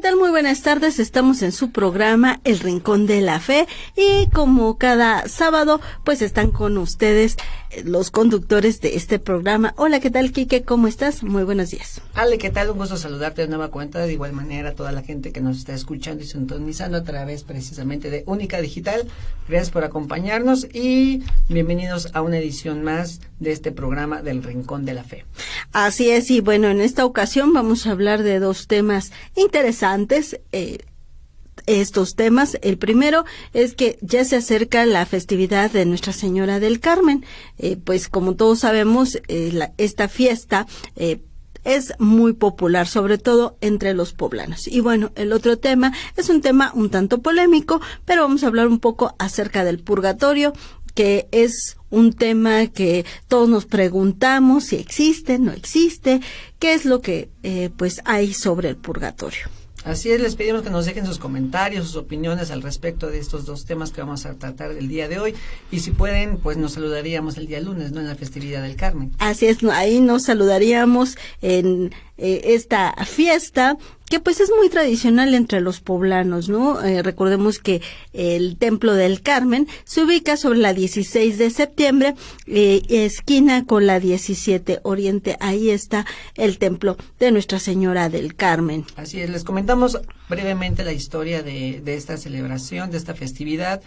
tal? Muy buenas tardes. Estamos en su programa El Rincón de la Fe y como cada sábado, pues están con ustedes los conductores de este programa. Hola, ¿qué tal, Quique? ¿Cómo estás? Muy buenos días. Ale, ¿qué tal? Un gusto saludarte de nueva cuenta. De igual manera, a toda la gente que nos está escuchando y sintonizando a través precisamente de Única Digital. Gracias por acompañarnos y bienvenidos a una edición más de este programa del Rincón de la Fe. Así es, y bueno, en esta ocasión vamos a hablar de dos temas interesantes. Estos temas, el primero es que ya se acerca la festividad de Nuestra Señora del Carmen. Pues como todos sabemos, esta fiesta es muy popular, sobre todo entre los poblanos. Y bueno, el otro tema es un tema un tanto polémico, pero vamos a hablar un poco acerca del purgatorio, que es un tema que todos nos preguntamos si existe, no existe, qué es lo que pues hay sobre el purgatorio. Así es, les pedimos que nos dejen sus comentarios, sus opiniones al respecto de estos dos temas que vamos a tratar el día de hoy. Y si pueden, pues nos saludaríamos el día lunes, ¿no? En la festividad del Carmen. Así es, ahí nos saludaríamos en esta fiesta, que pues es muy tradicional entre los poblanos, ¿no? Recordemos que el Templo del Carmen se ubica sobre la 16 de septiembre, esquina con la 17 Oriente. Ahí está el Templo de Nuestra Señora del Carmen. Así es, les comentamos brevemente la historia de esta celebración, de esta festividad.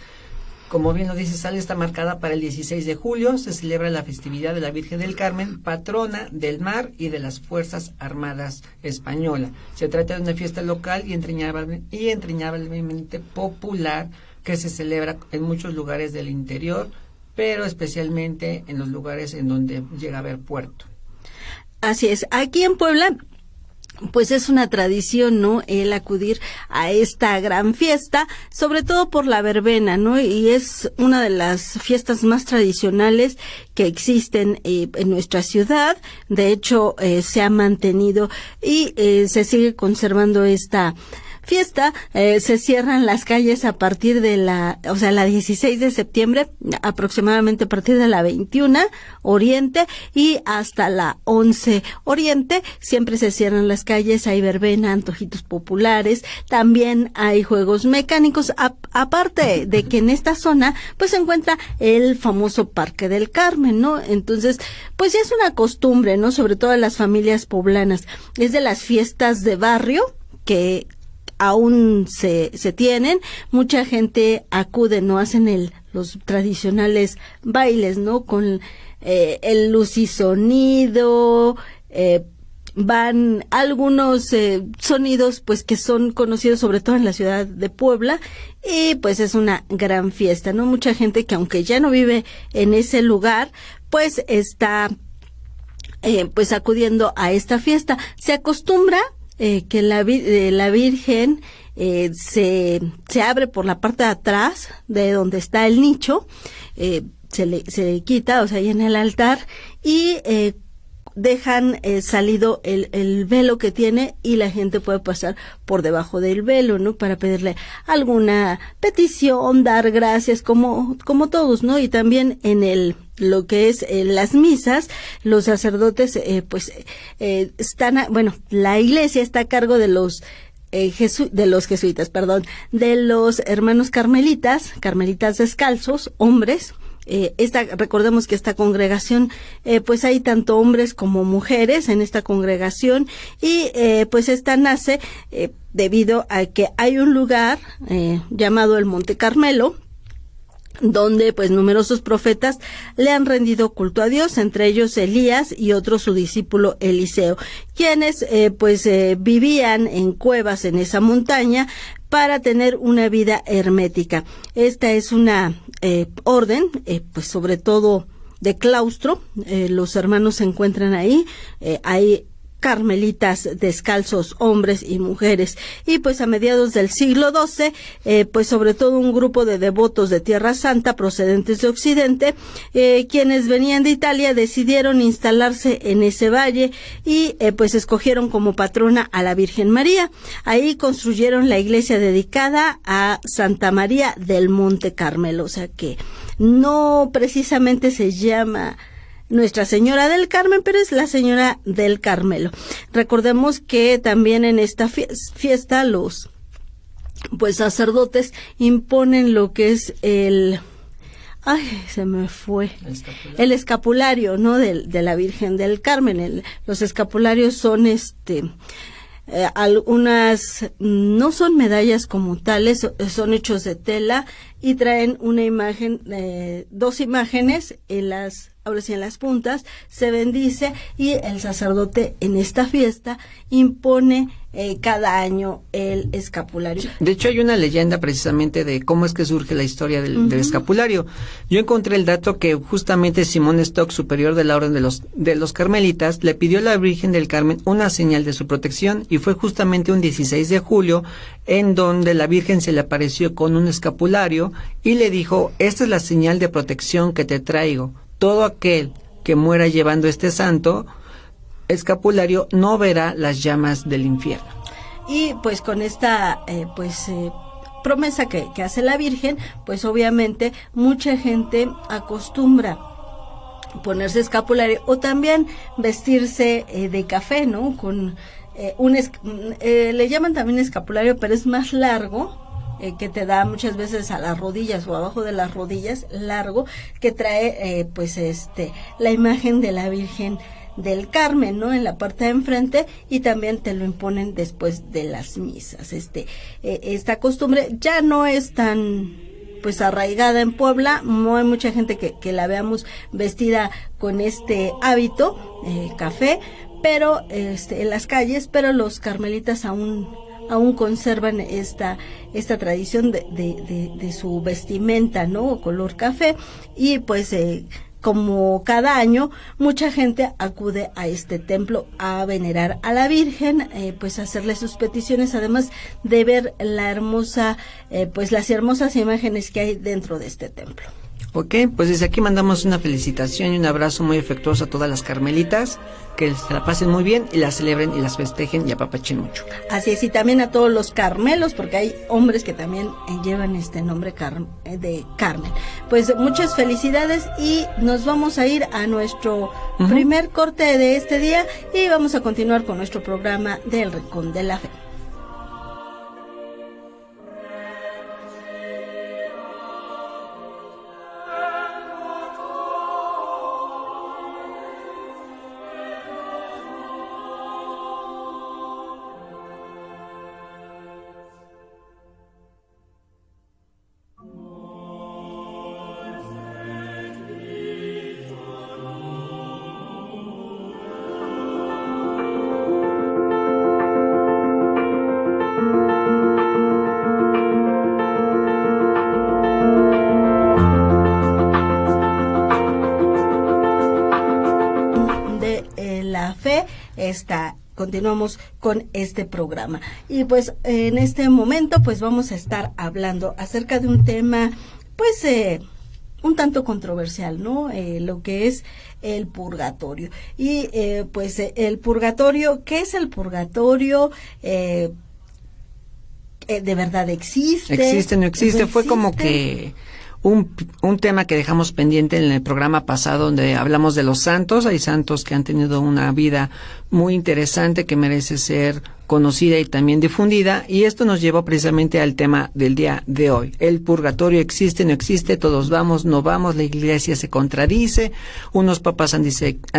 Como bien lo dice, Sale, está marcada para el 16 de julio. Se celebra la festividad de la Virgen del Carmen, patrona del mar y de las Fuerzas Armadas Españolas. Se trata de una fiesta local y entrañablemente popular que se celebra en muchos lugares del interior, pero especialmente en los lugares en donde llega a haber puerto. Así es. Aquí en Puebla, pues es una tradición, ¿no? El acudir a esta gran fiesta, sobre todo por la verbena, ¿no? Y es una de las fiestas más tradicionales que existen en nuestra ciudad. De hecho, se ha mantenido y se sigue conservando esta fiesta. Se cierran las calles a partir de la 16 de septiembre, aproximadamente a partir de la 21 Oriente y hasta la 11 Oriente. Siempre se cierran las calles, hay verbena, antojitos populares, también hay juegos mecánicos, aparte de que en esta zona pues se encuentra el famoso Parque del Carmen, ¿no? Entonces, pues ya es una costumbre, ¿no? Sobre todo en las familias poblanas. Es de las fiestas de barrio que aún se tienen. Mucha gente acude, no hacen los tradicionales bailes, ¿no? Con el luz y sonido, van algunos sonidos pues que son conocidos sobre todo en la ciudad de Puebla, y pues es una gran fiesta, ¿no? Mucha gente que aunque ya no vive en ese lugar, pues está pues acudiendo a esta fiesta. Se acostumbra que la Virgen se abre por la parte de atrás de donde está el nicho, se le quita, o sea, ahí en el altar, y dejan salido el velo que tiene, y la gente puede pasar por debajo del velo, ¿no? Para pedirle alguna petición, dar gracias, como todos, ¿no? Y también en lo que es las misas, los sacerdotes están, la iglesia está a cargo de los jesuitas, de los hermanos carmelitas descalzos, hombres. Recordemos que esta congregación, pues hay tanto hombres como mujeres en esta congregación, y pues esta nace debido a que hay un lugar llamado el Monte Carmelo, donde pues numerosos profetas le han rendido culto a Dios, entre ellos Elías y otro su discípulo Eliseo, quienes vivían en cuevas en esa montaña para tener una vida hermética. Esta es una orden, pues sobre todo de claustro. Los hermanos se encuentran ahí, hay carmelitas descalzos, hombres y mujeres, y pues a mediados del siglo XII, pues sobre todo un grupo de devotos de Tierra Santa procedentes de Occidente, quienes venían de Italia, decidieron instalarse en ese valle y pues escogieron como patrona a la Virgen María. Ahí construyeron la iglesia dedicada a Santa María del Monte Carmelo, o sea que no precisamente se llama Nuestra Señora del Carmen, pero es la Señora del Carmelo. Recordemos que también en esta fiesta los pues sacerdotes imponen lo que es se me fue. El escapulario, ¿no? De la Virgen del Carmen. Los escapularios son algunas, no son medallas como tales, son hechos de tela y traen una imagen, 2 imágenes ahora sí en las puntas, se bendice y el sacerdote en esta fiesta impone cada año el escapulario. Sí, de hecho hay una leyenda precisamente de cómo es que surge la historia del escapulario. Yo encontré el dato que justamente Simón Stock, superior de la orden de los carmelitas, le pidió a la Virgen del Carmen una señal de su protección y fue justamente un 16 de julio en donde la Virgen se le apareció con un escapulario y le dijo: esta es la señal de protección que te traigo. Todo aquel que muera llevando este santo escapulario no verá las llamas del infierno. Y pues con esta promesa que hace la Virgen, pues obviamente mucha gente acostumbra ponerse escapulario o también vestirse de café, ¿no? Con le llaman también escapulario, pero es más largo, que te da muchas veces a las rodillas o abajo de las rodillas, largo, que trae la imagen de la Virgen del Carmen, ¿no? En la parte de enfrente, y también te lo imponen después de las misas. Esta costumbre ya no es tan pues arraigada en Puebla, no hay mucha gente que la veamos vestida con este hábito café, pero en las calles, pero los carmelitas aún conservan esta tradición de su vestimenta, ¿no? Color café, y pues como cada año mucha gente acude a este templo a venerar a la Virgen, pues a hacerle sus peticiones, además de ver las hermosas imágenes que hay dentro de este templo. Ok, pues desde aquí mandamos una felicitación y un abrazo muy afectuoso a todas las carmelitas, que se la pasen muy bien y las celebren y las festejen y apapachen mucho. Así es, y también a todos los carmelos, porque hay hombres que también llevan este nombre de Carmen. Pues muchas felicidades y nos vamos a ir a nuestro primer corte de este día y vamos a continuar con nuestro programa del Rincón de la Fe. Continuamos con este programa y pues en este momento pues vamos a estar hablando acerca de un tema pues un tanto controversial, ¿no? Lo que es el purgatorio y pues el purgatorio, ¿qué es el purgatorio? ¿De verdad existe? ¿Existe, no existe? ¿No fue como que un tema que dejamos pendiente en el programa pasado donde hablamos de los santos? Hay santos que han tenido una vida muy interesante que merece ser conocida y también difundida, y esto nos llevó precisamente al tema del día de hoy. ¿El purgatorio existe, no existe? ¿Todos vamos, no vamos? ¿La iglesia se contradice? Unos papas han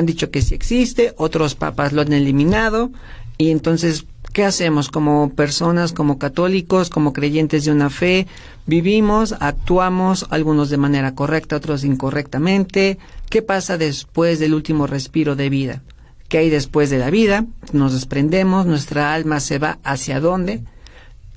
dicho que sí existe, otros papas lo han eliminado, y entonces ¿qué hacemos como personas, como católicos, como creyentes de una fe? Vivimos, actuamos, algunos de manera correcta, otros incorrectamente. ¿Qué pasa después del último respiro de vida? ¿Qué hay después de la vida? Nos desprendemos, nuestra alma se va ¿hacia dónde?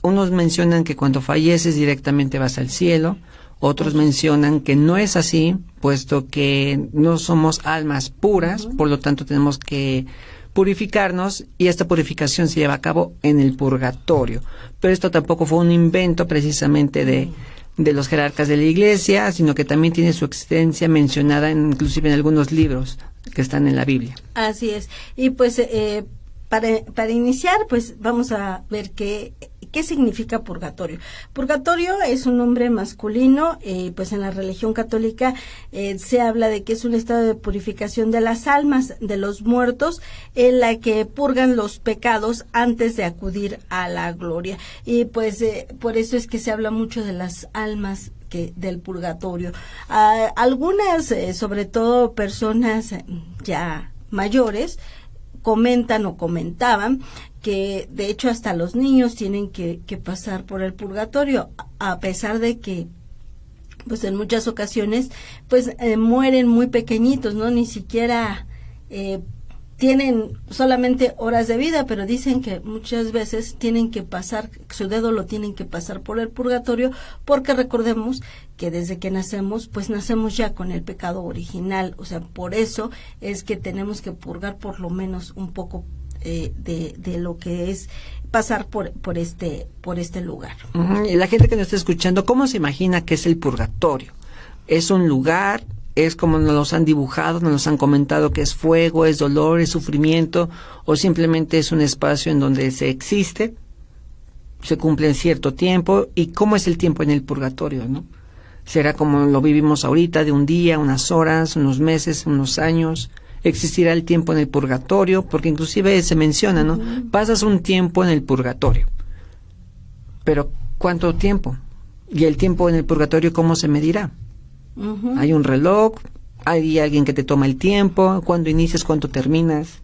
Unos mencionan que cuando falleces directamente vas al cielo, otros mencionan que no es así, puesto que no somos almas puras, por lo tanto tenemos que purificarnos, y esta purificación se lleva a cabo en el purgatorio. Pero esto tampoco fue un invento precisamente de los jerarcas de la iglesia, sino que también tiene su existencia mencionada inclusive en algunos libros que están en la Biblia. Así es. Y pues para iniciar, pues vamos a ver qué ¿qué significa purgatorio? Purgatorio es un nombre masculino, pues en la religión católica se habla de que es un estado de purificación de las almas de los muertos en la que purgan los pecados antes de acudir a la gloria. Y pues por eso es que se habla mucho de las almas del purgatorio. Algunas, sobre todo personas ya mayores, comentan o comentaban que de hecho hasta los niños tienen que pasar por el purgatorio, a pesar de que pues en muchas ocasiones pues mueren muy pequeñitos, ¿no? Ni siquiera tienen solamente horas de vida, pero dicen que muchas veces tienen que pasar, su dedo lo tienen que pasar por el purgatorio, porque recordemos que desde que nacemos, pues nacemos ya con el pecado original, o sea, por eso es que tenemos que purgar por lo menos un poco de lo que es pasar por este lugar. Y la gente que nos está escuchando, ¿cómo se imagina que es el purgatorio? ¿Es un lugar? ¿Es como nos los han dibujado, nos los han comentado, que es fuego, es dolor, es sufrimiento, o simplemente es un espacio en donde se existe, se cumple en cierto tiempo? ¿Y cómo es el tiempo en el purgatorio, no? ¿Será como lo vivimos ahorita, de un día, unas horas, unos meses, unos años? ¿Existirá el tiempo en el purgatorio? Porque inclusive se menciona, ¿no? Pasas un tiempo en el purgatorio. Pero, ¿cuánto tiempo? ¿Y el tiempo en el purgatorio cómo se medirá? Hay un reloj, hay alguien que te toma el tiempo, cuándo inicias, cuándo terminas.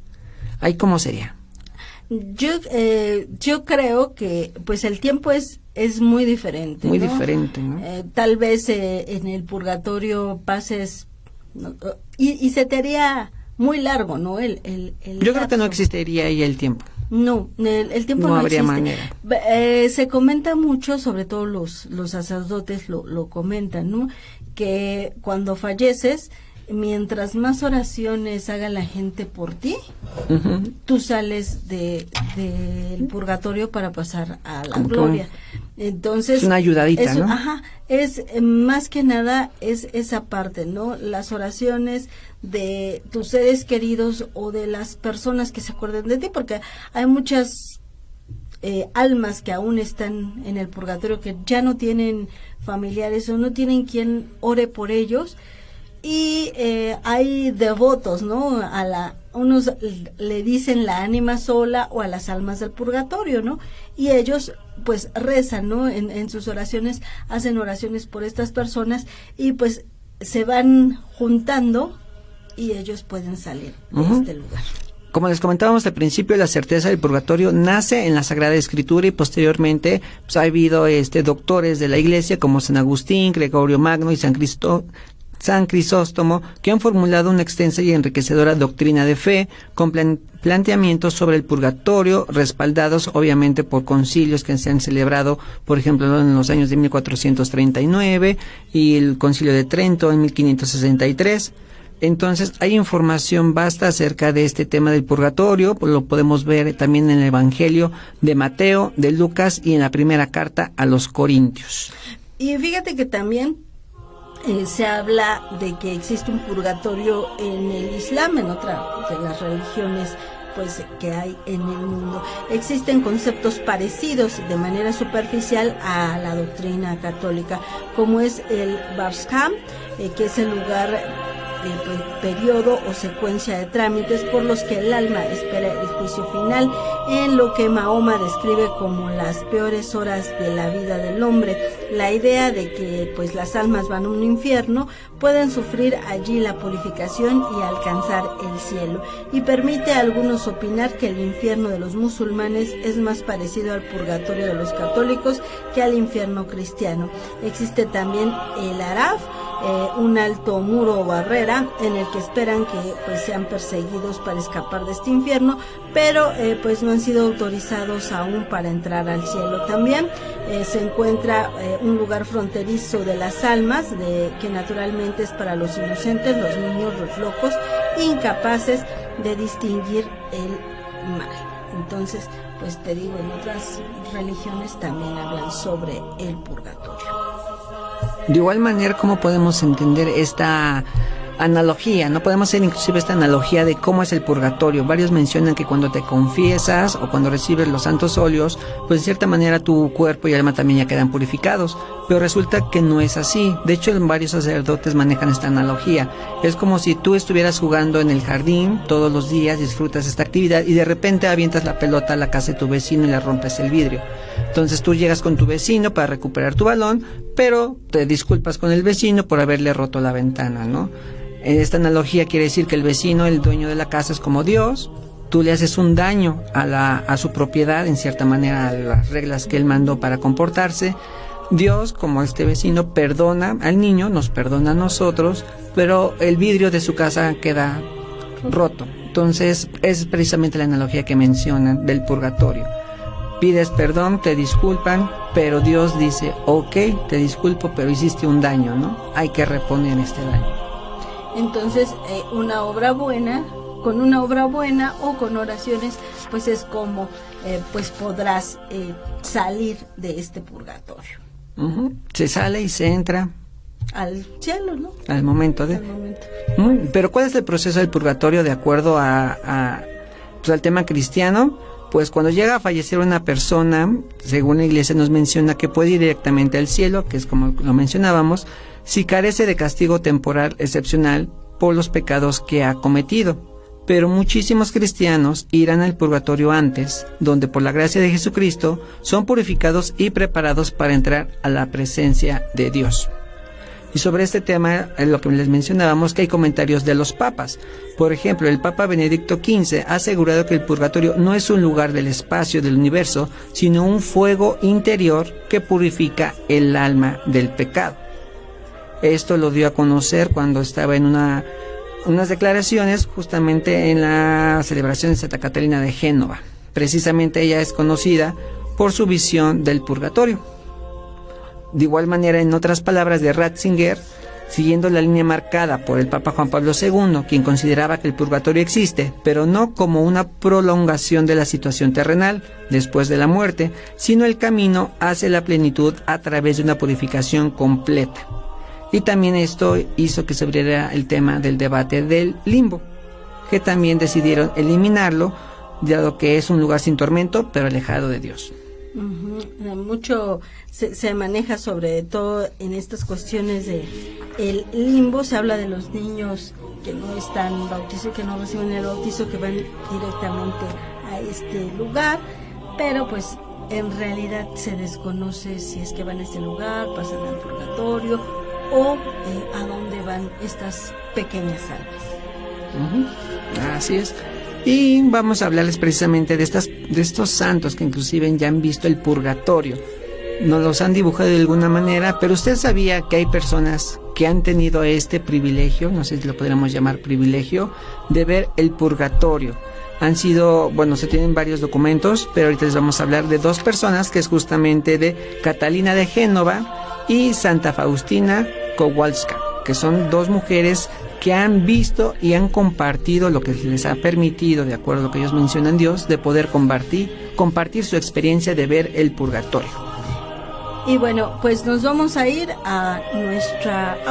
¿Ahí cómo sería? Yo creo que pues el tiempo es muy diferente. Muy ¿no? diferente, ¿no? Tal vez en el purgatorio pases, ¿no? y se te haría muy largo, ¿no? Yo creo que no existiría ahí el tiempo. No, el tiempo no habría existe. manera. Se comenta mucho, sobre todo los sacerdotes lo comentan, ¿no? Que cuando falleces, mientras más oraciones haga la gente por ti, tú sales del purgatorio para pasar a la gloria. Entonces, es una ayudadita, ¿no? Ajá, es más que nada es esa parte, ¿no? Las oraciones de tus seres queridos o de las personas que se acuerden de ti, porque hay muchas almas que aún están en el purgatorio, que ya no tienen familiares o no tienen quien ore por ellos, y hay devotos, ¿no? Unos le dicen la ánima sola o a las almas del purgatorio, ¿no? Y ellos pues rezan, ¿no? En sus oraciones, hacen oraciones por estas personas y pues se van juntando y ellos pueden salir de este lugar. Como les comentábamos al principio, la certeza del purgatorio nace en la Sagrada Escritura y posteriormente pues, ha habido doctores de la Iglesia como San Agustín, Gregorio Magno y San Crisóstomo, que han formulado una extensa y enriquecedora doctrina de fe con planteamientos sobre el purgatorio, respaldados obviamente por concilios que se han celebrado, por ejemplo, en los años de 1439 y el Concilio de Trento en 1563. Entonces, hay información vasta acerca de este tema del purgatorio, pues lo podemos ver también en el Evangelio de Mateo, de Lucas y en la primera carta a los Corintios. Y fíjate que también se habla de que existe un purgatorio en el Islam, en otra de las religiones pues que hay en el mundo. Existen conceptos parecidos de manera superficial a la doctrina católica, como es el Barsham, que es el lugar, periodo o secuencia de trámites por los que el alma espera el juicio final, en lo que Mahoma describe como las peores horas de la vida del hombre. La idea de que pues las almas van a un infierno, pueden sufrir allí la purificación y alcanzar el cielo, y permite a algunos opinar que el infierno de los musulmanes es más parecido al purgatorio de los católicos que al infierno cristiano. Existe también el Araf, un alto muro o barrera en el que esperan que pues sean perseguidos para escapar de este infierno, pero pues no han sido autorizados aún para entrar al cielo. También se encuentra un lugar fronterizo de las almas, que naturalmente es para los inocentes, los niños, los locos, incapaces de distinguir el mal. Entonces, pues te digo, en otras religiones también hablan sobre el purgatorio. De igual manera, ¿cómo podemos entender esta analogía, ¿no? Podemos hacer inclusive esta analogía de cómo es el purgatorio. Varios mencionan que cuando te confiesas o cuando recibes los santos óleos, pues de cierta manera tu cuerpo y alma también ya quedan purificados, pero resulta que no es así. De hecho, varios sacerdotes manejan esta analogía. Es como si tú estuvieras jugando en el jardín todos los días, disfrutas esta actividad y de repente avientas la pelota a la casa de tu vecino y le rompes el vidrio. Entonces tú llegas con tu vecino para recuperar tu balón, pero te disculpas con el vecino por haberle roto la ventana, ¿no? Esta analogía quiere decir que el vecino, el dueño de la casa, es como Dios. Tú le haces un daño a su propiedad, en cierta manera, a las reglas que él mandó para comportarse. Dios, como este vecino, perdona al niño, nos perdona a nosotros, pero el vidrio de su casa queda roto. Entonces, es precisamente la analogía que mencionan del purgatorio. Pides perdón, te disculpan, pero Dios dice, ok, te disculpo, pero hiciste un daño, ¿no? Hay que reponer este daño. Entonces, una obra buena, con una obra buena o con oraciones, pues es como, pues podrás salir de este purgatorio. Uh-huh. Se sale y se entra al cielo, ¿no? Al momento de. Pero ¿cuál es el proceso del purgatorio de acuerdo pues al tema cristiano? Pues cuando llega a fallecer una persona, según la iglesia nos menciona que puede ir directamente al cielo, que es como lo mencionábamos, si carece de castigo temporal excepcional por los pecados que ha cometido. Pero muchísimos cristianos irán al purgatorio antes, donde por la gracia de Jesucristo son purificados y preparados para entrar a la presencia de Dios. Y sobre este tema, lo que les mencionábamos, que hay comentarios de los papas. Por ejemplo, el Papa Benedicto XV ha asegurado que el purgatorio no es un lugar del espacio del universo, sino un fuego interior que purifica el alma del pecado. Esto lo dio a conocer cuando estaba en unas declaraciones justamente en la celebración de Santa Catalina de Génova. Precisamente ella es conocida por su visión del purgatorio. De igual manera, en otras palabras de Ratzinger, siguiendo la línea marcada por el Papa Juan Pablo II, quien consideraba que el purgatorio existe, pero no como una prolongación de la situación terrenal después de la muerte, sino el camino hacia la plenitud a través de una purificación completa. Y también esto hizo que se abriera el tema del debate del limbo, que también decidieron eliminarlo, dado que es un lugar sin tormento, pero alejado de Dios. Mucho se maneja sobre todo en estas cuestiones de el limbo. Se habla de los niños que no están bautizados, que no reciben el bautizo, que van directamente a este lugar, pero pues en realidad se desconoce si es que van a este lugar, pasan al purgatorio o a dónde van estas pequeñas almas. Así es. Y vamos a hablarles precisamente de estos santos que inclusive ya han visto el purgatorio. Nos los han dibujado de alguna manera, pero usted sabía que hay personas que han tenido este privilegio, no sé si lo podríamos llamar privilegio, de ver el purgatorio. Han sido, se tienen varios documentos, pero ahorita les vamos a hablar de dos personas, que es justamente de Catalina de Génova y Santa Faustina Kowalska, que son dos mujeres que han visto y han compartido lo que les ha permitido, de acuerdo a lo que ellos mencionan Dios, de poder compartir su experiencia de ver el purgatorio. Y bueno, pues nos vamos a ir a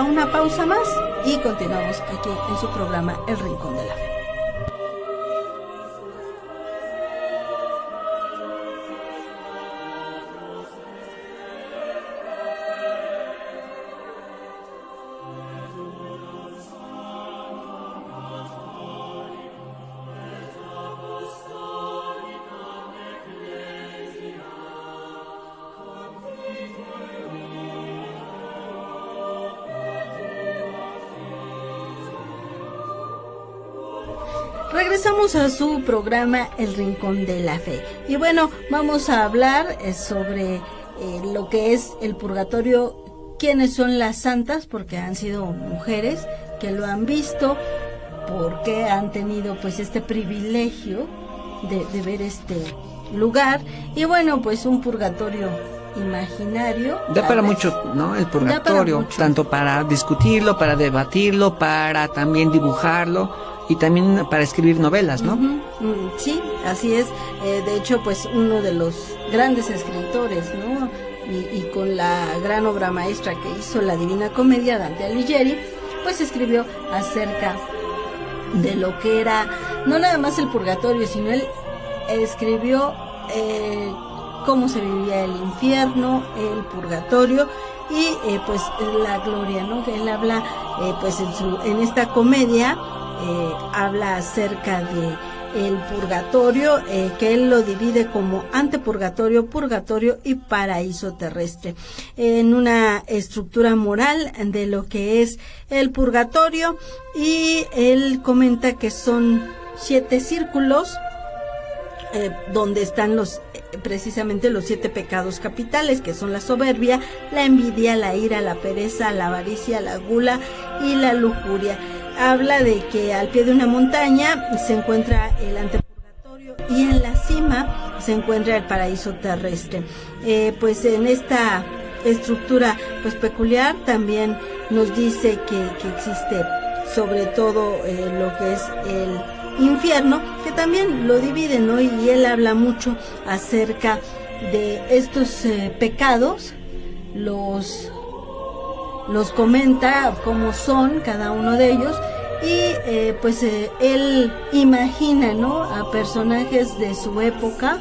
una pausa más y continuamos aquí en su programa El Rincón de la Fe. Regresamos a su programa El Rincón de la Fe. Y bueno, vamos a hablar sobre lo que es el purgatorio, quiénes son las santas, porque han sido mujeres que lo han visto, porque han tenido pues este privilegio de ver este lugar. Y bueno, pues un purgatorio imaginario. Da para mucho, ¿no? El purgatorio, tanto para discutirlo, para debatirlo, para también dibujarlo. Y también para escribir novelas, ¿no? Sí, así es. De hecho, pues uno de los grandes escritores, ¿no? Y con la gran obra maestra que hizo La Divina Comedia, Dante Alighieri, pues escribió acerca de lo que era no nada más el purgatorio, sino él escribió cómo se vivía el infierno, el purgatorio y pues la gloria, ¿no? Que él habla pues en esta comedia habla acerca de el purgatorio, que él lo divide como antepurgatorio, purgatorio y paraíso terrestre, en una estructura moral de lo que es el purgatorio, y él comenta que son 7 círculos donde están precisamente los 7 pecados capitales, que son la soberbia, la envidia, la ira, la pereza, la avaricia, la gula y la lujuria. Habla de que al pie de una montaña se encuentra el antepurgatorio y en la cima se encuentra el paraíso terrestre. Pues en esta estructura pues peculiar también nos dice que existe sobre todo lo que es el infierno, que también lo divide, ¿no? Y él habla mucho acerca de estos pecados, los comenta cómo son cada uno de ellos, y pues él imagina, ¿no?, a personajes de su época,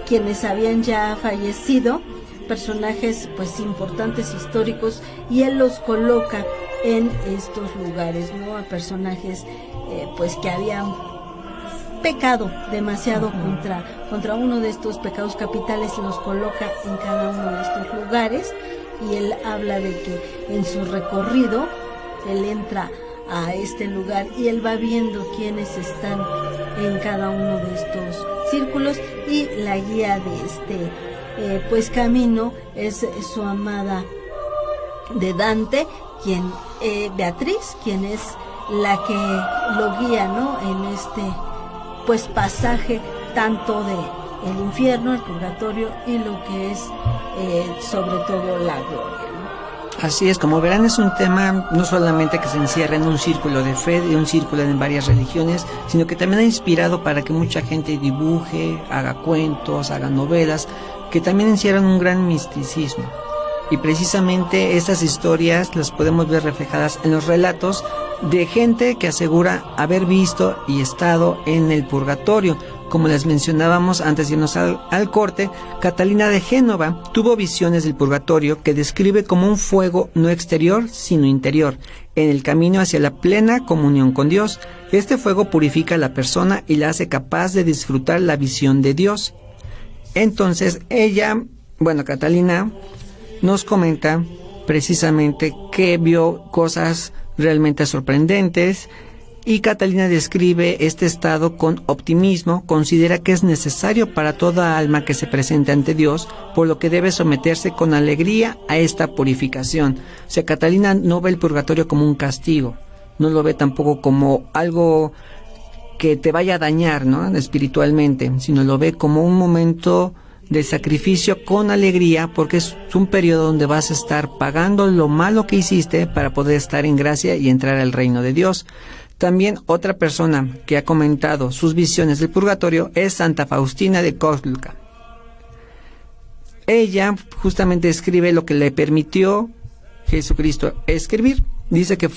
quienes habían ya fallecido, personajes pues importantes constantes históricos, y él los coloca en estos lugares, ¿no?, a personajes pues que habían pecado demasiado contra uno de estos pecados capitales, y los coloca en cada uno de estos lugares. Y él habla de que en su recorrido él entra a este lugar y él va viendo quiénes están en cada uno de estos círculos, y la guía de este pues camino es su amada de Dante, Beatriz, quien es la que lo guía, ¿no?, en este pues pasaje tanto de el infierno, el purgatorio y lo que es sobre todo la gloria, ¿no? Así es, como verán, es un tema no solamente que se encierra en un círculo de fe, de un círculo en varias religiones, sino que también ha inspirado para que mucha gente dibuje, haga cuentos, haga novelas, que también encierran un gran misticismo. Y precisamente estas historias las podemos ver reflejadas en los relatos de gente que asegura haber visto y estado en el purgatorio. Como les mencionábamos antes de irnos al corte, Catalina de Génova tuvo visiones del purgatorio que describe como un fuego no exterior, sino interior, en el camino hacia la plena comunión con Dios. Este fuego purifica a la persona y la hace capaz de disfrutar la visión de Dios. Entonces Catalina nos comenta precisamente que vio cosas realmente sorprendentes, y Catalina describe este estado con optimismo. Considera que es necesario para toda alma que se presente ante Dios, por lo que debe someterse con alegría a esta purificación. O sea, Catalina no ve el purgatorio como un castigo, no lo ve tampoco como algo que te vaya a dañar, ¿no?, espiritualmente, sino lo ve como un momento de sacrificio con alegría, porque es un periodo donde vas a estar pagando lo malo que hiciste para poder estar en gracia y entrar al reino de Dios. También otra persona que ha comentado sus visiones del purgatorio es Santa Faustina de Kosluka. Ella justamente escribe lo que le permitió Jesucristo escribir. Dice que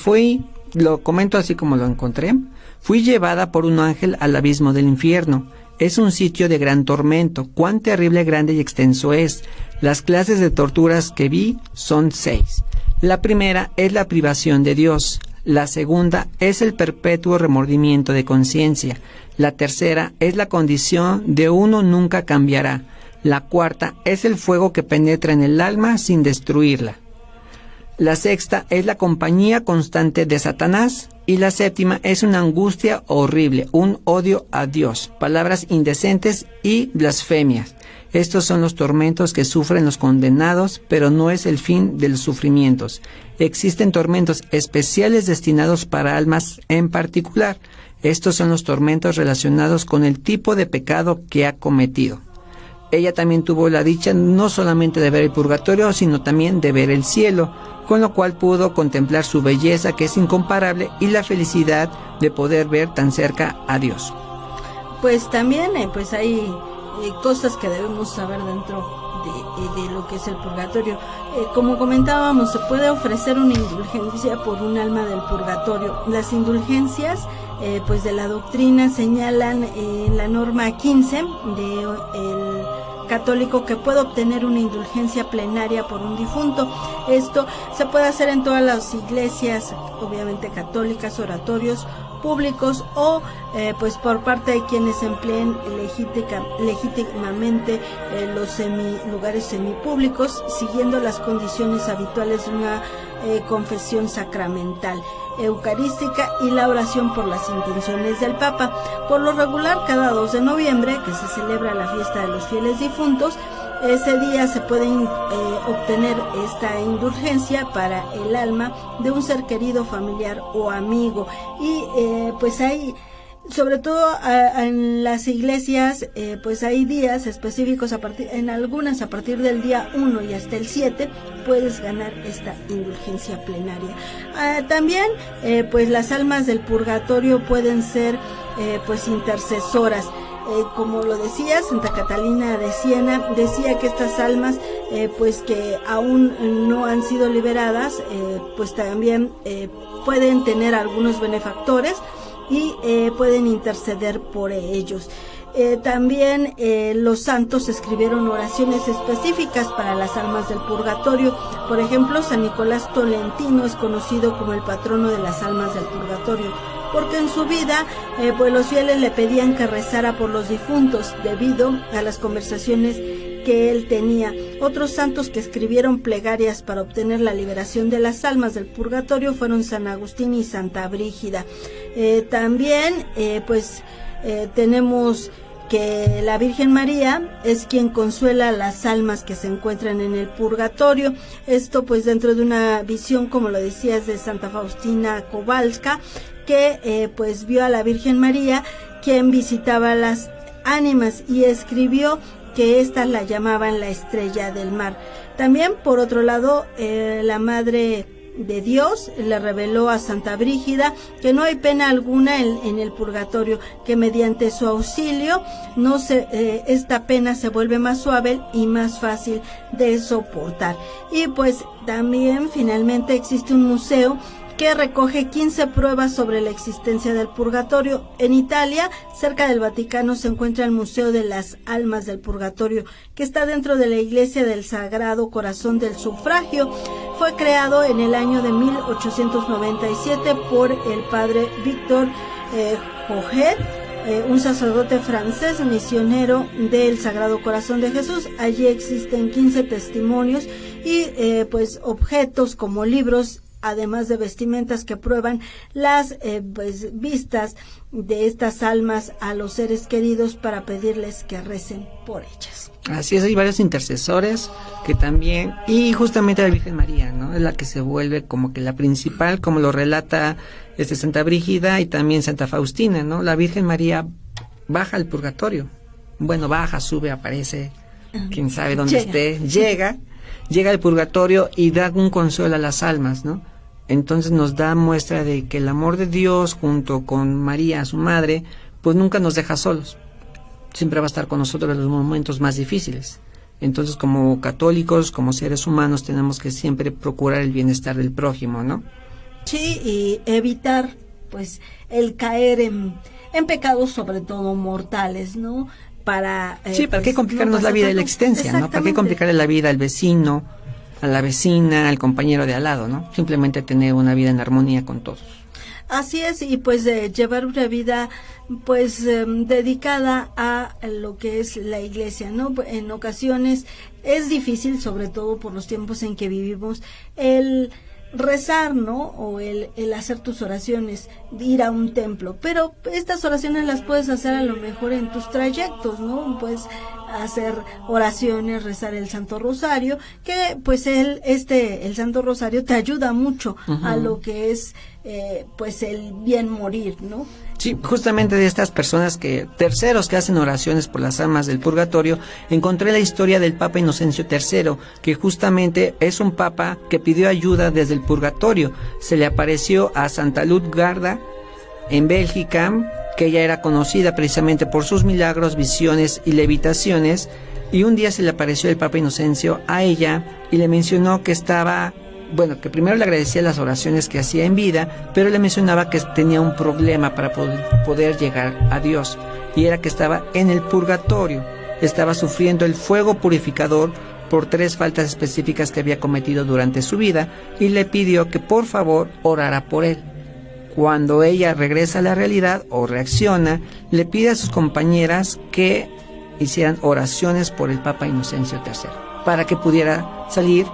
lo comento así como lo encontré: fui llevada por un ángel al abismo del infierno. Es un sitio de gran tormento. Cuán terrible, grande y extenso es. Las clases de torturas que vi son 6. La primera es la privación de Dios. La segunda es el perpetuo remordimiento de conciencia. La tercera es la condición de uno nunca cambiará. La cuarta es el fuego que penetra en el alma sin destruirla. La sexta es la compañía constante de Satanás. Y la séptima es una angustia horrible, un odio a Dios, palabras indecentes y blasfemias. Estos son los tormentos que sufren los condenados, pero no es el fin de los sufrimientos. Existen tormentos especiales destinados para almas en particular. Estos son los tormentos relacionados con el tipo de pecado que ha cometido. Ella también tuvo la dicha no solamente de ver el purgatorio, sino también de ver el cielo, con lo cual pudo contemplar su belleza, que es incomparable, y la felicidad de poder ver tan cerca a Dios. Pues también pues hay cosas que debemos saber dentro de lo que es el purgatorio. Como comentábamos, se puede ofrecer una indulgencia por un alma del purgatorio. Las indulgencias pues de la doctrina señalan en la norma 15 de el católico que puede obtener una indulgencia plenaria por un difunto. Esto se puede hacer en todas las iglesias, obviamente católicas, oratorios públicos o pues por parte de quienes empleen legítimamente los lugares semipúblicos, siguiendo las condiciones habituales de una confesión sacramental, eucarística y la oración por las intenciones del Papa. Por lo regular, cada 2 de noviembre, que se celebra la fiesta de los fieles difuntos, ese día se puede obtener esta indulgencia para el alma de un ser querido, familiar o amigo. Y pues hay, sobre todo en las iglesias, pues hay días específicos, en algunas a partir del día 1 y hasta el 7 puedes ganar esta indulgencia plenaria. También pues las almas del purgatorio pueden ser pues intercesoras. Como lo decía, Santa Catalina de Siena decía que estas almas pues que aún no han sido liberadas, pues también pueden tener algunos benefactores y pueden interceder por ellos. También los santos escribieron oraciones específicas para las almas del purgatorio. Por ejemplo, San Nicolás Tolentino es conocido como el patrono de las almas del purgatorio, porque en su vida pues los fieles le pedían que rezara por los difuntos debido a las conversaciones que él tenía. Otros santos que escribieron plegarias para obtener la liberación de las almas del purgatorio fueron San Agustín y Santa Brígida. También tenemos que la Virgen María es quien consuela las almas que se encuentran en el purgatorio. Esto pues dentro de una visión, como lo decías, de Santa Faustina Kowalska, que pues vio a la Virgen María quien visitaba las ánimas y escribió que éstas la llamaban la estrella del mar. También, por otro lado, la Madre de Dios le reveló a Santa Brígida que no hay pena alguna en el purgatorio, que mediante su auxilio esta pena se vuelve más suave y más fácil de soportar. Y pues también finalmente existe un museo que recoge 15 pruebas sobre la existencia del purgatorio. En Italia, cerca del Vaticano, se encuentra el Museo de las Almas del Purgatorio, que está dentro de la Iglesia del Sagrado Corazón del Sufragio. Fue creado en el año de 1897 por el padre Víctor Joget, un sacerdote francés misionero del Sagrado Corazón de Jesús. Allí existen 15 testimonios y pues objetos como libros, además de vestimentas que prueban las vistas de estas almas a los seres queridos para pedirles que recen por ellas. Así es, hay varios intercesores que también, y justamente la Virgen María, ¿no? Es la que se vuelve como que la principal, como lo relata Santa Brígida y también Santa Faustina, ¿no? La Virgen María baja al purgatorio. Bueno, baja, sube, aparece, quién sabe dónde esté, llega al purgatorio y da un consuelo a las almas, ¿no? Entonces nos da muestra de que el amor de Dios junto con María, su madre, pues nunca nos deja solos. Siempre va a estar con nosotros en los momentos más difíciles. Entonces, como católicos, como seres humanos, tenemos que siempre procurar el bienestar del prójimo, ¿no? Sí, y evitar, pues, el caer en pecados, sobre todo mortales, ¿no? ¿Para qué complicarnos la vida y la existencia, ¿no? ¿Para qué complicarle la vida al vecino, a la vecina, al compañero de al lado, ¿no? Simplemente tener una vida en armonía con todos. Así es, y pues llevar una vida pues dedicada a lo que es la iglesia, ¿no? En ocasiones es difícil, sobre todo por los tiempos en que vivimos, el rezar, ¿no? O el hacer tus oraciones, ir a un templo, pero estas oraciones las puedes hacer a lo mejor en tus trayectos, ¿no? Puedes hacer oraciones, rezar el Santo Rosario, que pues el Santo Rosario te ayuda mucho a lo que es pues el bien morir, ¿no? Sí, justamente de estas personas terceros que hacen oraciones por las almas del purgatorio, encontré la historia del Papa Inocencio III, que justamente es un papa que pidió ayuda desde el purgatorio. Se le apareció a Santa Lutgarda en Bélgica, que ella era conocida precisamente por sus milagros, visiones y levitaciones, Y un día se le apareció el Papa Inocencio a ella y le mencionó que estaba, bueno, que primero le agradecía las oraciones que hacía en vida, pero le mencionaba que tenía un problema para poder llegar a Dios, y era que estaba en el purgatorio, estaba sufriendo el fuego purificador por 3 faltas específicas que había cometido durante su vida, y le pidió que por favor orara por él. Cuando ella regresa a la realidad o reacciona, le pide a sus compañeras que hicieran oraciones por el Papa Inocencio III, para que pudiera salir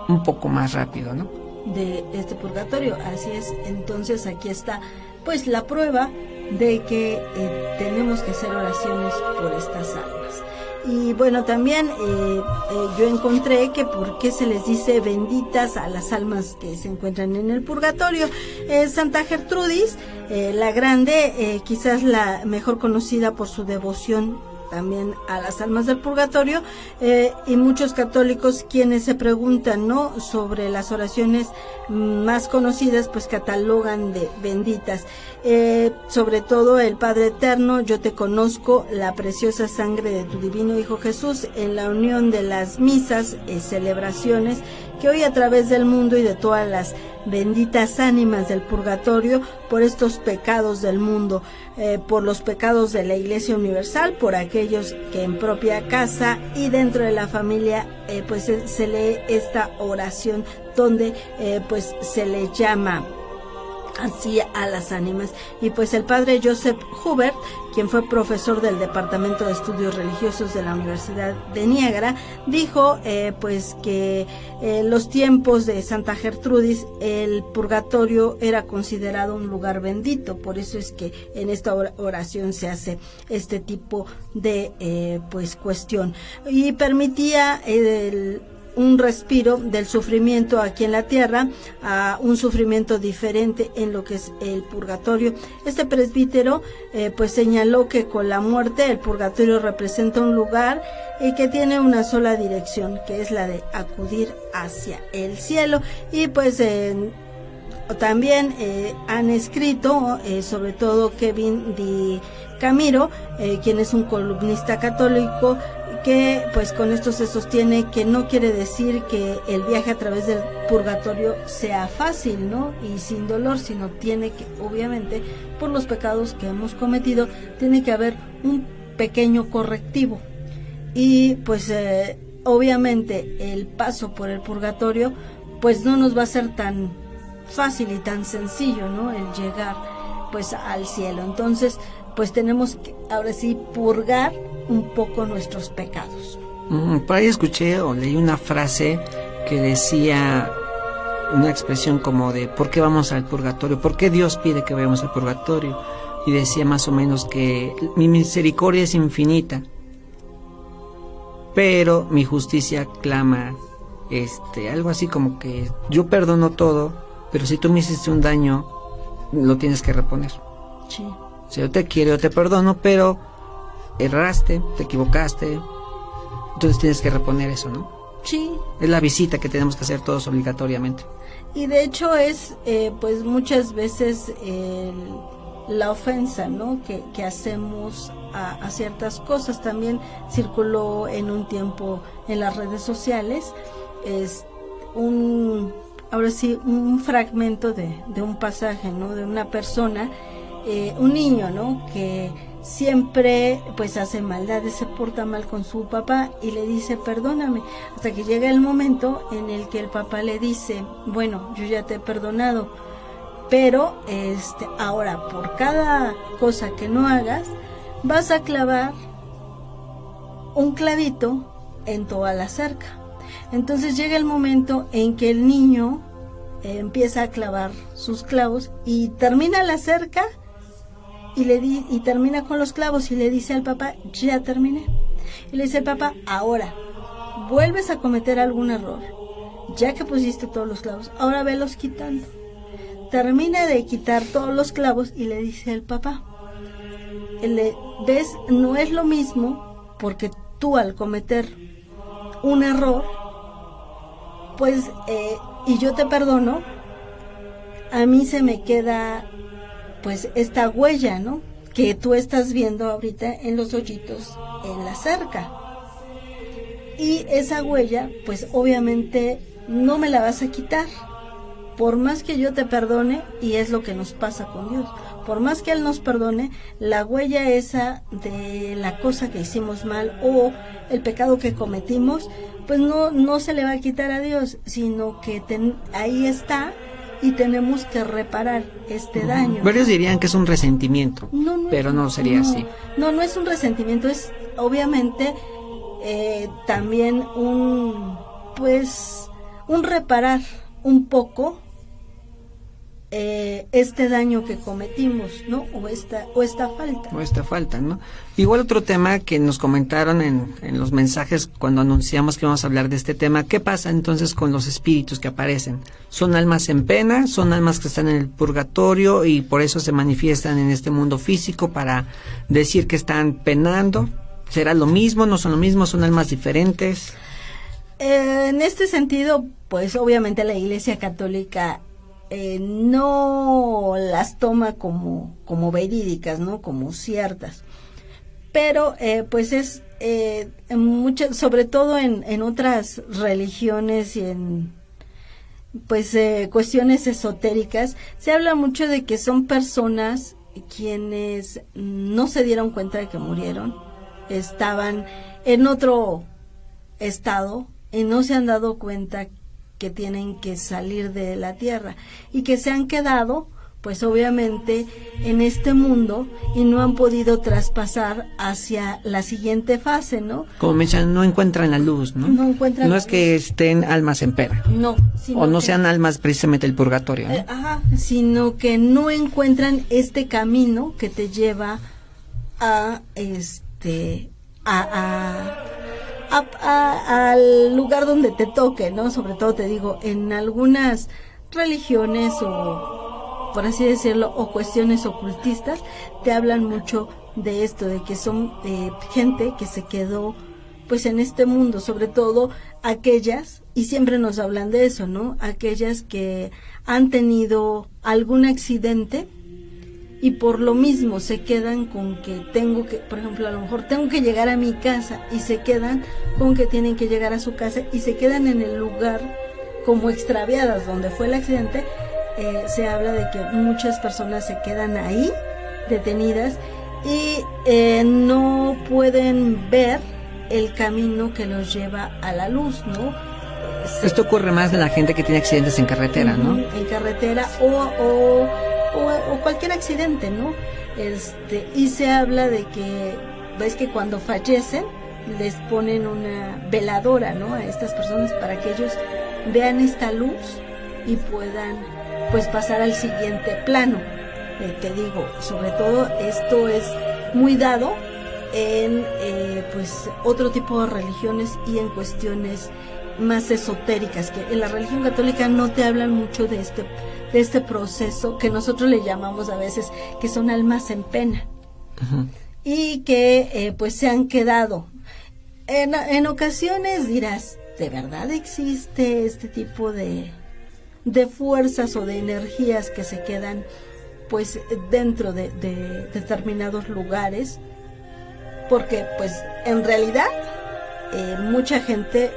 un poco más rápido, ¿no? De este purgatorio, así es. Entonces aquí está pues la prueba de que tenemos que hacer oraciones por estas almas. Y bueno, también yo encontré que por qué se les dice benditas a las almas que se encuentran en el purgatorio. Santa Gertrudis, la Grande, quizás la mejor conocida por su devoción también a las almas del purgatorio, y muchos católicos quienes se preguntan, ¿no?, sobre las oraciones más conocidas, pues catalogan de benditas, sobre todo el Padre Eterno, yo te conozco, la preciosa sangre de tu divino Hijo Jesús, en la unión de las misas, celebraciones que hoy a través del mundo y de todas las benditas ánimas del purgatorio, por estos pecados del mundo, por los pecados de la Iglesia Universal, por aquellos que en propia casa y dentro de la familia pues se lee esta oración donde pues se le llama así a las ánimas. Y pues el padre Joseph Hubert, quien fue profesor del Departamento de Estudios Religiosos de la Universidad de Niágara, dijo pues que los tiempos de Santa Gertrudis el purgatorio era considerado un lugar bendito, por eso es que en esta oración se hace este tipo de pues cuestión, y permitía un respiro del sufrimiento aquí en la tierra a un sufrimiento diferente en lo que es el purgatorio. Este presbítero pues señaló que con la muerte el purgatorio representa un lugar y que tiene una sola dirección, que es la de acudir hacia el cielo. Y pues también han escrito, sobre todo Kevin Di Camiro, quien es un columnista católico, que pues con esto se sostiene que no quiere decir que el viaje a través del purgatorio sea fácil, ¿no?, y sin dolor, sino tiene que, obviamente, por los pecados que hemos cometido, tiene que haber un pequeño correctivo. Y pues obviamente el paso por el purgatorio pues no nos va a ser tan fácil y tan sencillo, ¿no?, el llegar pues al cielo. Entonces pues tenemos que ahora sí purgar un poco nuestros pecados. Por ahí escuché o leí una frase que decía una expresión como de ¿por qué vamos al purgatorio? ¿Por qué Dios pide que vayamos al purgatorio? Y decía más o menos que mi misericordia es infinita, pero mi justicia clama, algo así como que yo perdono todo, pero si tú me hiciste un daño, lo tienes que reponer. Sí. O sea, yo te quiero, yo te perdono, pero erraste, te equivocaste, entonces tienes que reponer eso, ¿no? Sí. Es la visita que tenemos que hacer todos obligatoriamente. Y de hecho es, pues muchas veces la ofensa, ¿no?, que hacemos a ciertas cosas. También circuló en un tiempo en las redes sociales, es un fragmento de un pasaje, ¿no?, de una persona, un niño, ¿no?, que siempre pues hace maldades, se porta mal con su papá y le dice perdóname, hasta que llega el momento en el que el papá le dice, bueno, yo ya te he perdonado, pero ahora por cada cosa que no hagas vas a clavar un clavito en toda la cerca. Entonces llega el momento en que el niño empieza a clavar sus clavos y termina la cerca y termina con los clavos y le dice al papá, ya terminé. Y le dice al papá, ahora vuelves a cometer algún error, ya que pusiste todos los clavos, ahora velos quitando. Termina de quitar todos los clavos y le dice al papá, ¿ves? No es lo mismo, porque tú al cometer un error, pues, y yo te perdono, a mí se me queda pues esta huella, ¿no?, que tú estás viendo ahorita en los hoyitos en la cerca. Y esa huella, pues obviamente no me la vas a quitar. Por más que yo te perdone, y es lo que nos pasa con Dios, por más que Él nos perdone, la huella esa de la cosa que hicimos mal o el pecado que cometimos, pues no se le va a quitar a Dios, sino que ahí está y tenemos que reparar este daño. Varios dirían que es un resentimiento, pero no sería así. No es un resentimiento, es obviamente también un reparar un poco este daño que cometimos, ¿no? O esta falta, ¿no? Igual otro tema que nos comentaron en los mensajes cuando anunciamos que íbamos a hablar de este tema, ¿qué pasa entonces con los espíritus que aparecen? ¿Son almas en pena? ¿Son almas que están en el purgatorio y por eso se manifiestan en este mundo físico para decir que están penando? ¿Será lo mismo? ¿No son lo mismo? ¿Son almas diferentes? En este sentido, pues obviamente la Iglesia Católica no las toma como verídicas, ¿no? Como ciertas. Pero pues es sobre todo en otras religiones y en pues cuestiones esotéricas, se habla mucho de que son personas quienes no se dieron cuenta de que murieron, estaban en otro estado y no se han dado cuenta que tienen que salir de la tierra y que se han quedado pues obviamente en este mundo y no han podido traspasar hacia la siguiente fase, ¿no? Como mencionan, no encuentran la luz, ¿no? No encuentran. No es que estén almas en pena. No. O no sean almas precisamente del purgatorio, ¿no? Sino que no encuentran este camino que te lleva al lugar donde te toque, ¿no? Sobre todo te digo, en algunas religiones o por así decirlo, o cuestiones ocultistas, te hablan mucho de esto, de que son gente que se quedó pues en este mundo, sobre todo aquellas, y siempre nos hablan de eso, ¿no? Aquellas que han tenido algún accidente y por lo mismo se quedan con que por ejemplo, a lo mejor tengo que llegar a mi casa y se quedan con que tienen que llegar a su casa y se quedan en el lugar como extraviadas donde fue el accidente. Se habla de que muchas personas se quedan ahí detenidas y no pueden ver el camino que los lleva a la luz, ¿no? Esto ocurre más de la gente que tiene accidentes en carretera, ¿no? En carretera o cualquier accidente, ¿no? Y se habla de que, ves que cuando fallecen les ponen una veladora, ¿no? A estas personas para que ellos vean esta luz y puedan pues pasar al siguiente plano. Te digo, sobre todo esto es muy dado en pues otro tipo de religiones y en cuestiones más esotéricas, que en la religión católica no te hablan mucho de este proceso que nosotros le llamamos a veces que son almas en pena. Uh-huh. Y que pues se han quedado en ocasiones dirás, ¿de verdad existe este tipo de fuerzas o de energías que se quedan pues dentro de determinados lugares? Porque pues en realidad mucha gente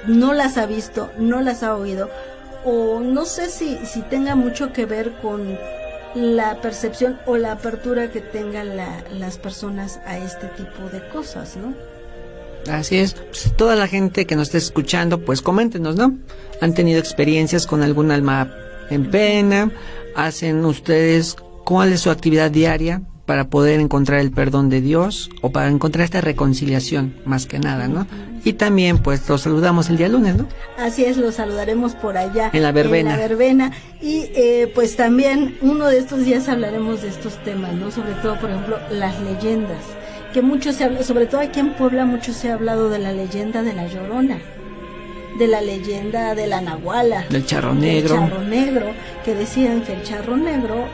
no las ha visto, no las ha oído, o no sé si tenga mucho que ver con la percepción o la apertura que tengan las personas a este tipo de cosas, ¿no? Así es, pues, toda la gente que nos esté escuchando, pues coméntenos, ¿no? ¿Han tenido experiencias con algún alma en pena? ¿Hacen ustedes cuál es su actividad diaria para poder encontrar el perdón de Dios o para encontrar esta reconciliación, más que nada, ¿no? Y también, pues, los saludamos el día lunes, ¿no? Así es, los saludaremos por allá. En la verbena. Y pues también uno de estos días hablaremos de estos temas, ¿no? Sobre todo, por ejemplo, las leyendas. Que mucho se habla, sobre todo aquí en Puebla, mucho se ha hablado de la leyenda de la Llorona, de la leyenda de la Nahuala, del Charro Negro. Del Charro Negro, que decían que el Charro Negro,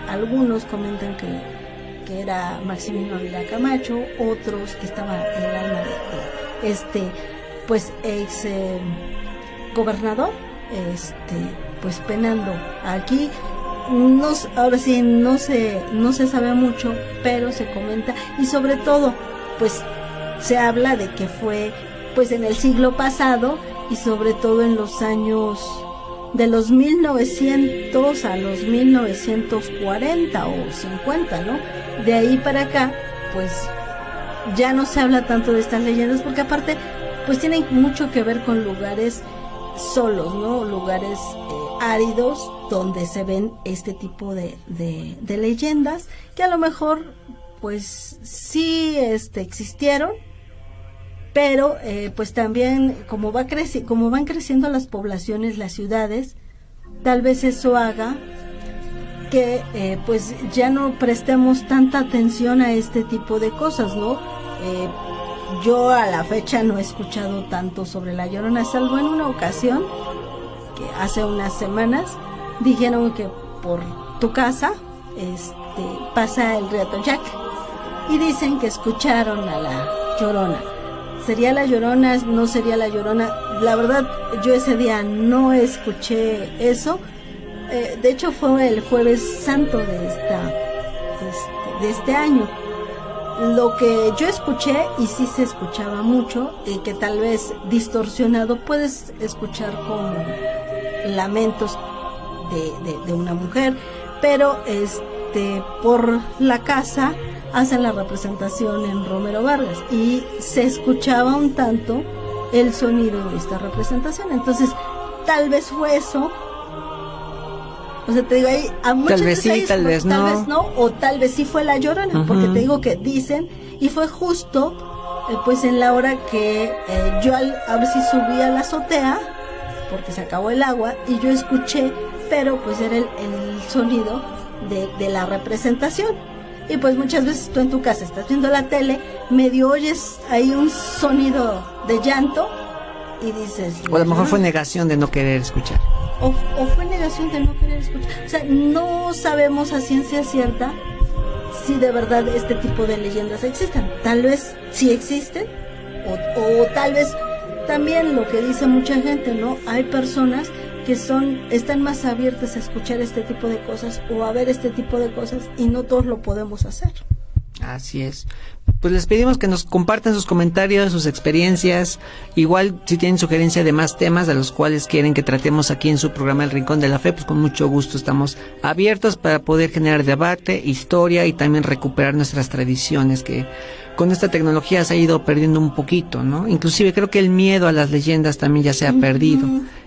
algunos comentan que era Maximino Ávila Camacho, otros que estaba en el alma de pues ex gobernador, pues penando aquí. Ahora sí no se sabe mucho, pero se comenta y sobre todo pues se habla de que fue pues en el siglo pasado y sobre todo en los años de los 1900 a los 1940 o 50, ¿no? De ahí para acá, pues ya no se habla tanto de estas leyendas porque aparte, pues tienen mucho que ver con lugares solos, ¿no? Lugares áridos donde se ven este tipo de leyendas que a lo mejor, pues sí existieron, pero pues también como van creciendo las poblaciones, las ciudades, tal vez eso haga que pues ya no prestemos tanta atención a este tipo de cosas, ¿no? Yo a la fecha no he escuchado tanto sobre La Llorona, salvo en una ocasión que hace unas semanas dijeron que por tu casa pasa el río Atoyac y dicen que escucharon a la Llorona. ¿Sería la Llorona? ¿No sería la Llorona? La verdad, yo ese día no escuché eso. De hecho, fue el Jueves Santo de este año. Lo que yo escuché, y sí se escuchaba mucho, y que tal vez distorsionado, puedes escuchar como lamentos de una mujer, pero por la casa hacen la representación en Romero Vargas y se escuchaba un tanto el sonido de esta representación. Entonces tal vez fue eso, o sea, te digo, ahí a muchas tal vez sí, tal vez no, o tal vez sí fue la Llorona, porque te digo que dicen, y fue justo pues en la hora que yo ahora sí subí a la azotea porque se acabó el agua y yo escuché, pero pues era el sonido de la representación. Y pues muchas veces tú en tu casa estás viendo la tele, medio oyes ahí un sonido de llanto y dices... O a lo mejor fue negación de no querer escuchar. O fue negación de no querer escuchar. O sea, no sabemos a ciencia cierta si de verdad este tipo de leyendas existen. Tal vez sí existen, o tal vez también lo que dice mucha gente, ¿no? Hay personas que están más abiertas a escuchar este tipo de cosas o a ver este tipo de cosas y no todos lo podemos hacer. Así es. Pues les pedimos que nos compartan sus comentarios, sus experiencias, igual si tienen sugerencia de más temas de los cuales quieren que tratemos aquí en su programa El Rincón de la Fe, pues con mucho gusto estamos abiertos para poder generar debate, historia y también recuperar nuestras tradiciones que con esta tecnología se ha ido perdiendo un poquito, ¿no? Inclusive creo que el miedo a las leyendas también ya se ha perdido.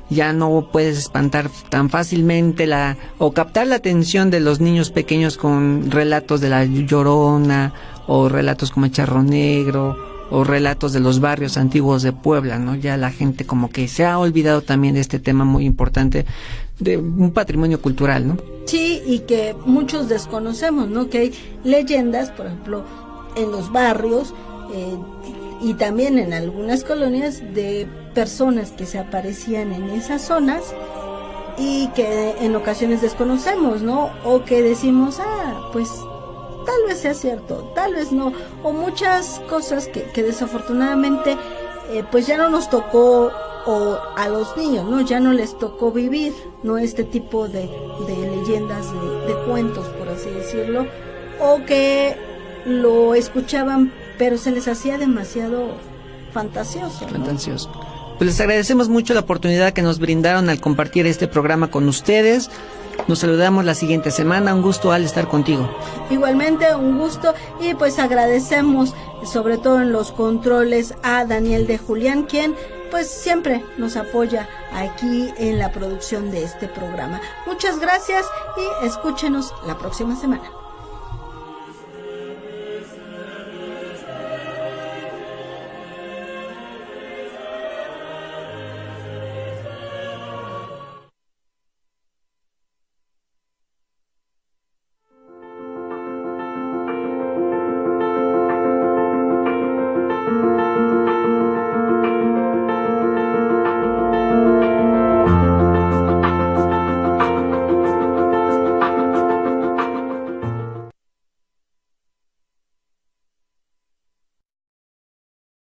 Ya no puedes espantar tan fácilmente o captar la atención de los niños pequeños con relatos de la Llorona o relatos como el Charro Negro o relatos de los barrios antiguos de Puebla, ¿no? Ya la gente como que se ha olvidado también de este tema muy importante de un patrimonio cultural, ¿no? Sí, y que muchos desconocemos, ¿no? Que hay leyendas, por ejemplo, en los barrios y también en algunas colonias de personas que se aparecían en esas zonas y que en ocasiones desconocemos, ¿no? O que decimos, pues tal vez sea cierto, tal vez no, o muchas cosas que desafortunadamente pues ya no nos tocó, o a los niños, ¿no? Ya no les tocó vivir, ¿no? Este tipo de leyendas, de cuentos, por así decirlo, o que lo escuchaban pero se les hacía demasiado fantasioso, ¿no? Fantasioso. Pues les agradecemos mucho la oportunidad que nos brindaron al compartir este programa con ustedes. Nos saludamos la siguiente semana. Un gusto, al estar contigo. Igualmente, un gusto, y pues agradecemos sobre todo en los controles a Daniel de Julián, quien pues siempre nos apoya aquí en la producción de este programa. Muchas gracias y escúchenos la próxima semana.